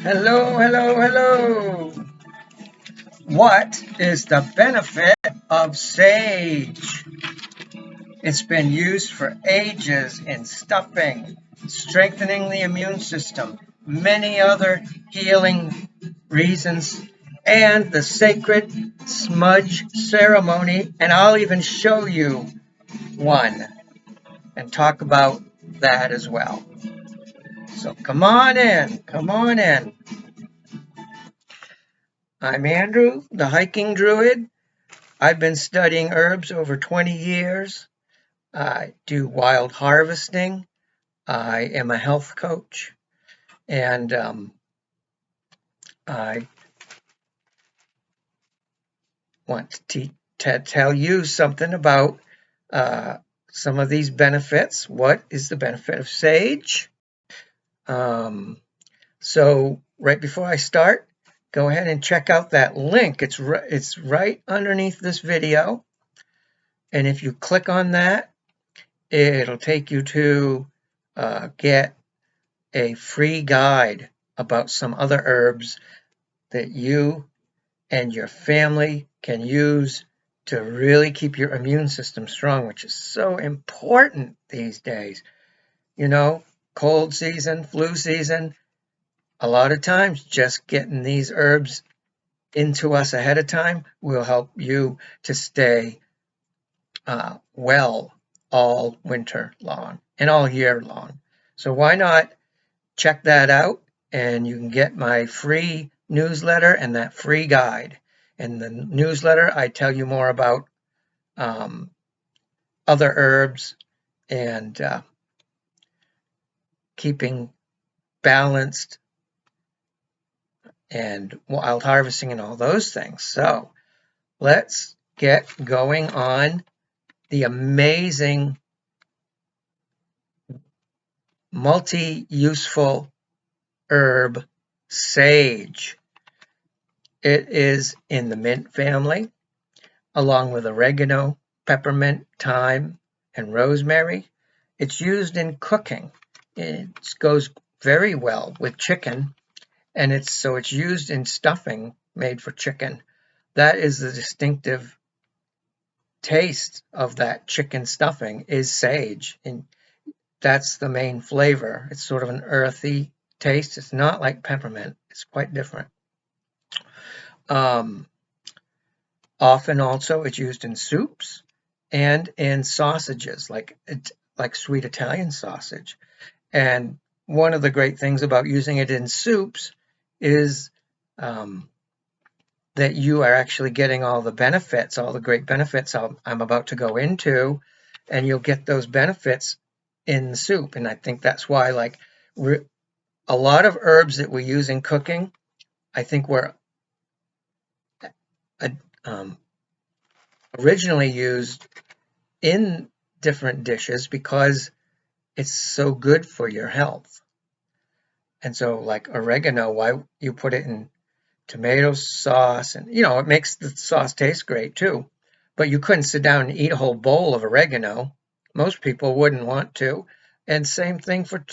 Hello, hello, hello. What is the benefit of sage? It's been used for ages in stuffing, strengthening the immune system, many other healing reasons, and the sacred smudge ceremony. And I'll even show you one and talk about that as well. So come on in, come on in. I'm Andrew, the hiking druid. I've been studying herbs over 20 years. I do wild harvesting. I am a health coach. And I want to tell you something about some of these benefits. What is the benefit of sage? So right before I start, go ahead and check out that link. It's right underneath this video. And if you click on that, it'll take you to get a free guide about some other herbs that you and your family can use to really keep your immune system strong, which is so important these days. You know, cold season, flu season, a lot of times just getting these herbs into us ahead of time will help you to stay well all winter long and all year long. So why not check that out, and you can get my free newsletter and that free guide. In the newsletter, I tell you more about other herbs and keeping balanced and wild harvesting and all those things. So let's get going on the amazing multi-useful herb sage. It is in the mint family, along with oregano, peppermint, thyme, and rosemary. It's used in cooking. It goes very well with chicken, and it's used in stuffing made for chicken. That is the distinctive taste of that chicken stuffing is sage, and that's the main flavor. It's sort of an earthy taste. It's not like peppermint. It's quite different. Often also it's used in soups and in sausages, like sweet Italian sausage. And one of the great things about using it in soups is that you are actually getting all the benefits, all the great benefits I'm about to go into, and you'll get those benefits in the soup. And I think that's why, like, a lot of herbs that we use in cooking, I think were originally used in different dishes because it's so good for your health. And so, like oregano, why you put it in tomato sauce, and it makes the sauce taste great too. But you couldn't sit down and eat a whole bowl of oregano. Most people wouldn't want to. And same thing for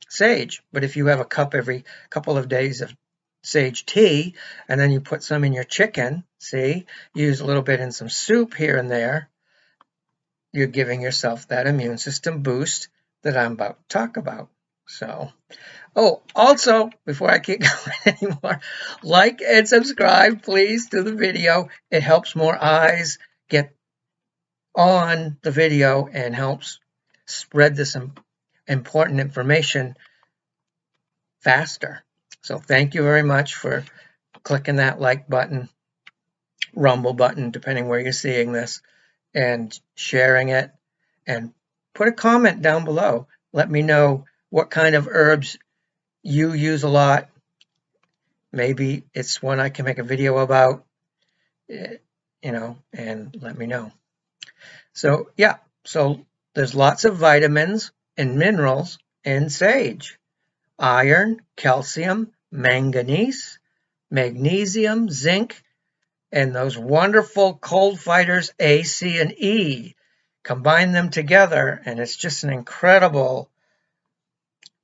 sage. But if you have a cup every couple of days of sage tea, and then you put some in your chicken, use a little bit in some soup here and there, you're giving yourself that immune system boost that I'm about to talk about. So, also, before I keep going anymore, like and subscribe, please, to the video. It helps more eyes get on the video and helps spread this important information faster. So thank you very much for clicking that like button, rumble button, depending where you're seeing this, and sharing it. And put a comment down below. Let me know what kind of herbs you use a lot. Maybe it's one I can make a video about, and let me know. So, yeah, so there's lots of vitamins and minerals in sage. Iron, calcium, manganese, magnesium, zinc, and those wonderful cold fighters A, C, and E. Combine them together, and it's just an incredible,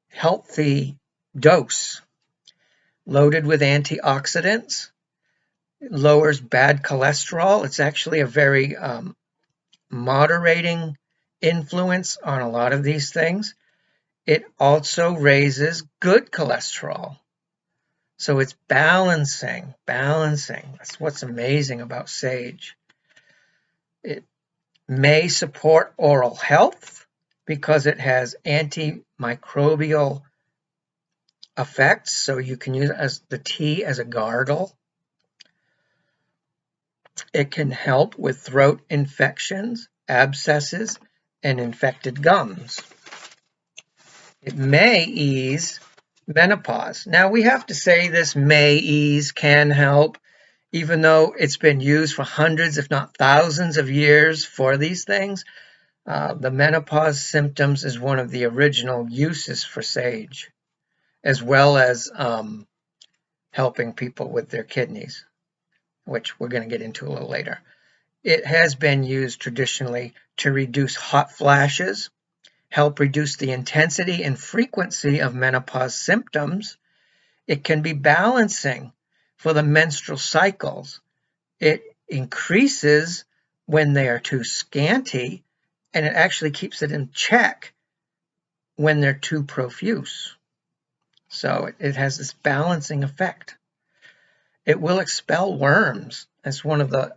healthy dose. loaded with antioxidants, lowers bad cholesterol. It's actually a very moderating influence on a lot of these things. It also raises good cholesterol. So it's balancing. That's what's amazing about sage. It may support oral health because it has antimicrobial effects. So you can use it as the tea as a gargle. It can help with throat infections, abscesses, and infected gums. It may ease menopause. Now we have to say this may ease, can help, even though it's been used for hundreds, if not thousands of years for these things. The menopause symptoms is one of the original uses for sage, as well as helping people with their kidneys, which we're going to get into a little later. It has been used traditionally to reduce hot flashes, help reduce the intensity and frequency of menopause symptoms. It can be balancing for the menstrual cycles. It increases when they are too scanty, and it actually keeps it in check when they're too profuse. So it has this balancing effect. It will expel worms. That's one of the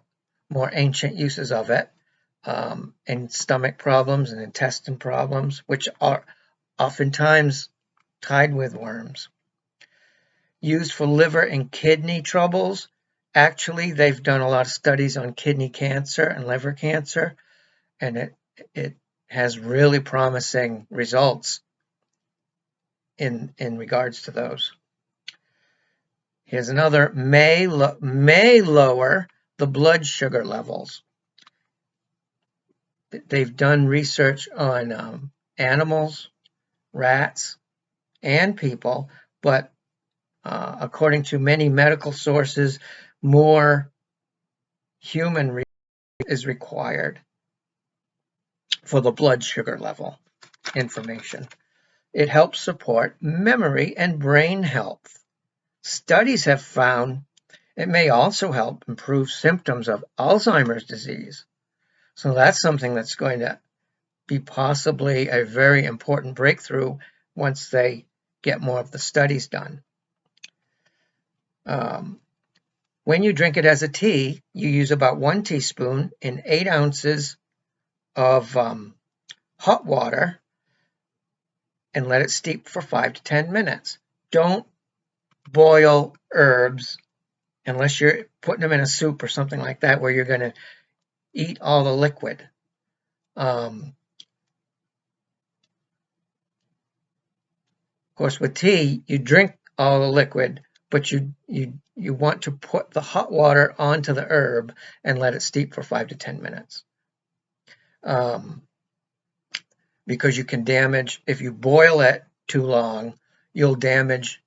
more ancient uses of it, and stomach problems and intestine problems, which are oftentimes tied with worms. Used for liver and kidney troubles. Actually, they've done a lot of studies on kidney cancer and liver cancer, and it has really promising results in regards to those. Here's another, may lower the blood sugar levels. They've done research on animals, rats, and people, but according to many medical sources, more human is required for the blood sugar level information. It helps support memory and brain health. Studies have found it may also help improve symptoms of Alzheimer's disease. So that's something that's going to be possibly a very important breakthrough once they get more of the studies done. When you drink it as a tea, you use about 1 teaspoon in 8 ounces of hot water and let it steep for 5 to 10 minutes. Don't boil herbs unless you're putting them in a soup or something like that where you're going to eat all the liquid. Of course, with tea, you drink all the liquid, but you want to put the hot water onto the herb and let it steep for 5 to 10 minutes. Because you can damage, if you boil it too long, you'll damage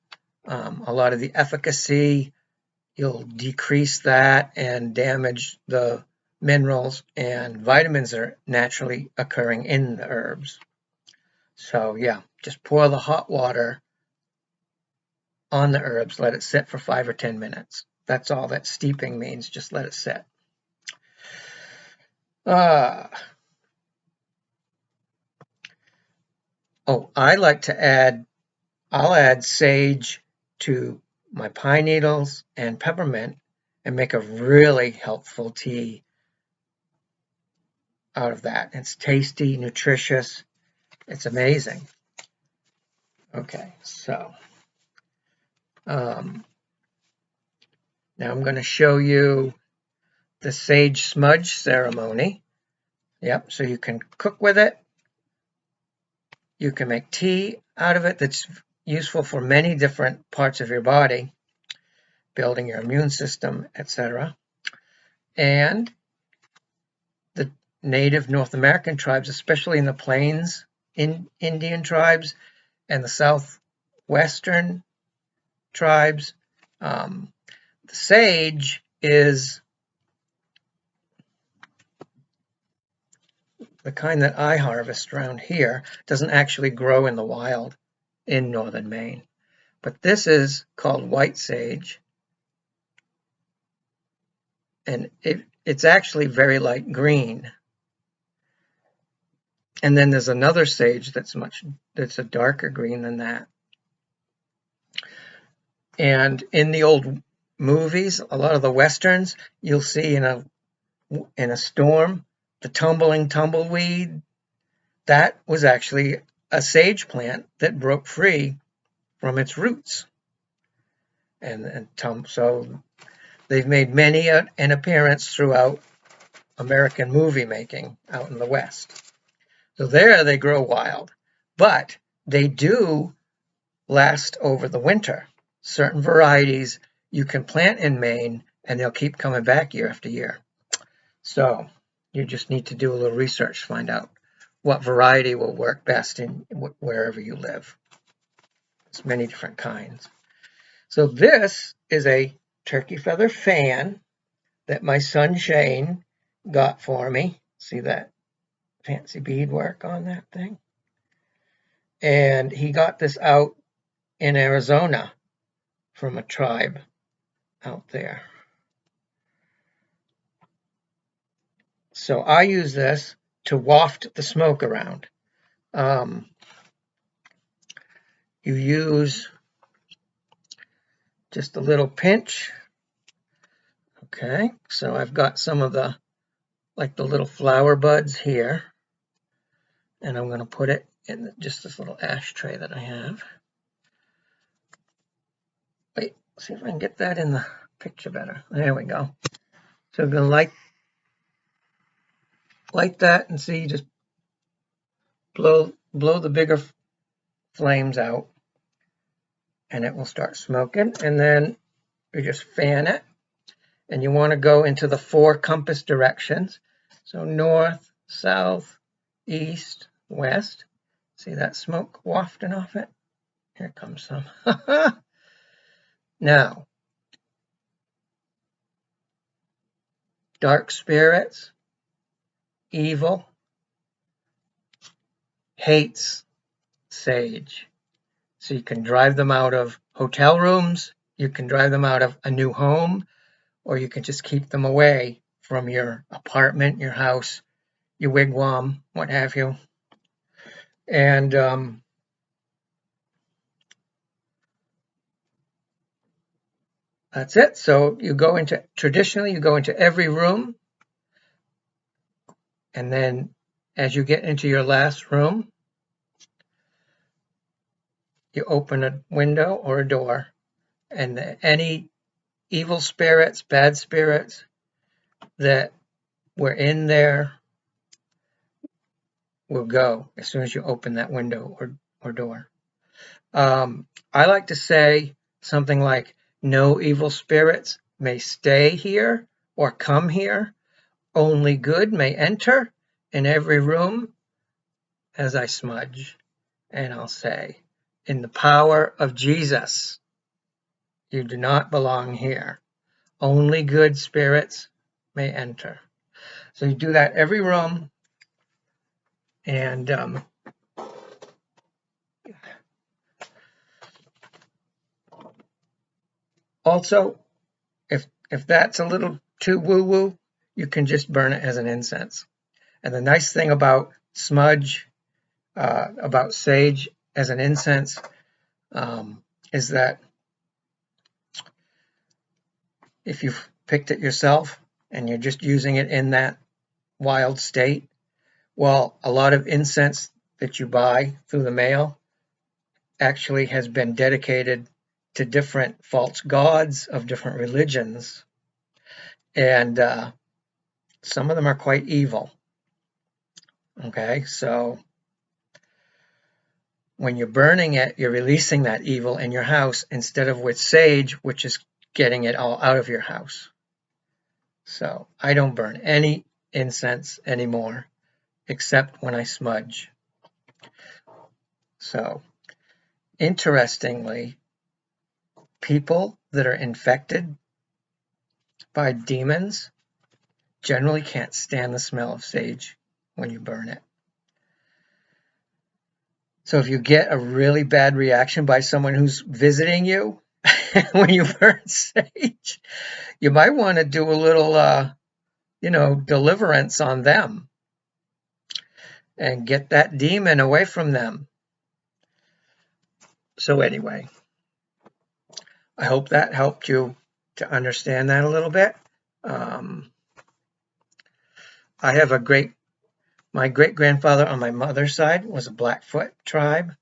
a lot of the efficacy. You'll decrease that and damage the minerals and vitamins that are naturally occurring in the herbs. So yeah, just pour the hot water on the herbs, let it sit for 5 or 10 minutes. That's all that steeping means, just let it sit. I like to I'll add sage to my pine needles and peppermint and make a really helpful tea out of that. It's tasty, nutritious. It's amazing. Okay, so now I'm going to show you the sage smudge ceremony. Yep, so you can cook with it. You can make tea out of it that's useful for many different parts of your body, building your immune system, etc. And the native North American tribes, especially in the plains, Indian tribes, and the southwestern tribes, the sage is the kind that I harvest around here. Doesn't actually grow in the wild in northern Maine, But this is called white sage, and it's actually very light green. And then there's another sage that's a darker green than that. And in the old movies, a lot of the westerns, you'll see in a storm, the tumbling tumbleweed, that was actually a sage plant that broke free from its roots. So they've made many an appearance throughout American movie making out in the West. So there they grow wild, but they do last over the winter. Certain varieties you can plant in Maine and they'll keep coming back year after year. So you just need to do a little research to find out what variety will work best in wherever you live. There's many different kinds. So this is a turkey feather fan that my son Shane got for me. See that fancy beadwork on that thing? And he got this out in Arizona from a tribe out there. So I use this to waft the smoke around. You use just a little pinch. Okay, so I've got some of the little flower buds here, and I'm going to put it in just this little ashtray that I have. Wait, see if I can get that in the picture better. There we go. So I'm going to light that and see, just blow the bigger flames out, and it will start smoking. And then you just fan it, and you want to go into the 4 compass directions. So north, south, east, west. See that smoke wafting off it? Here comes some. Now, dark spirits, evil, hates sage. So you can drive them out of hotel rooms, you can drive them out of a new home, or you can just keep them away from your apartment, your house, your wigwam, what have you. And that's it. So traditionally you go into every room, and then as you get into your last room, you open a window or a door, and any evil spirits, bad spirits that were in there will go as soon as you open that window or door. I like to say something like, no evil spirits may stay here or come here. Only good may enter in every room, as I smudge. And I'll say, in the power of Jesus, you do not belong here. Only good spirits may enter. So you do that every room. And also, if that's a little too woo-woo, you can just burn it as an incense. And the nice thing about smudge, about sage as an incense, is that if you've picked it yourself and you're just using it in that wild state, well, a lot of incense that you buy through the mail actually has been dedicated to different false gods of different religions. And some of them are quite evil. Okay, so when you're burning it, you're releasing that evil in your house instead of with sage, which is getting it all out of your house. So I don't burn any incense anymore, except when I smudge. So interestingly, people that are infected by demons generally can't stand the smell of sage when you burn it. So if you get a really bad reaction by someone who's visiting you when you burn sage, you might want to do a little, deliverance on them and get that demon away from them. So anyway, I hope that helped you to understand that a little bit. I have my great grandfather on my mother's side was a Blackfoot tribe.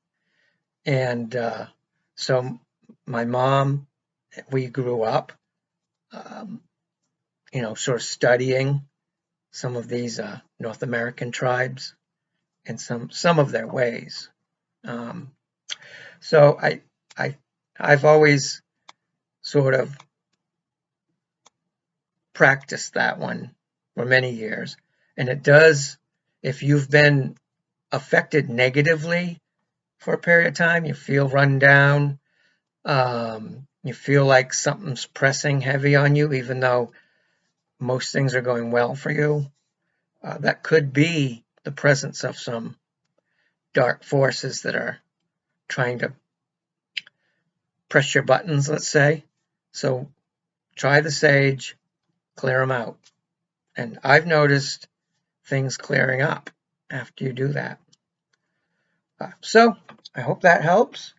And so my mom, we grew up, sort of studying some of these North American tribes and some of their ways. Um, so I've always sort of practiced that one for many years, and it does. If you've been affected negatively for a period of time, you feel run down, you feel like something's pressing heavy on you, even though most things are going well for you. That could be the presence of some dark forces that are trying to press your buttons, let's say. So try the sage, clear them out. And I've noticed things clearing up after you do that. So I hope that helps.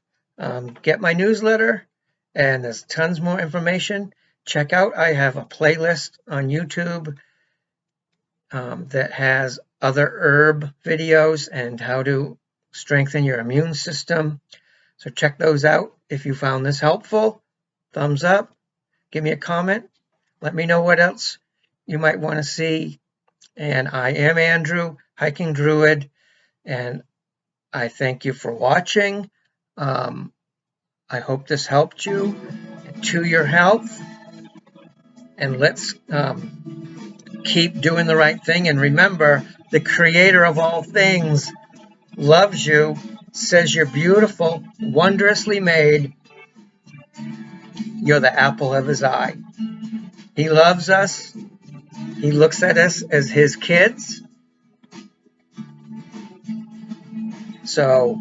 Get my newsletter, and there's tons more information. Check out, I have a playlist on YouTube that has other herb videos and how to strengthen your immune system. So check those out. If you found this helpful, thumbs up, give me a comment, let me know what else you might want to see. And I am Andrew, Hiking Druid, and I thank you for watching. I hope this helped you to your health, and let's keep doing the right thing. And remember, the creator of all things loves you, says you're beautiful, wondrously made. You're the apple of his eye. He loves us. He looks at us as his kids. So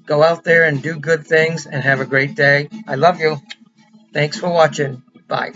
go out there and do good things and have a great day. I love you. Thanks for watching. Bye.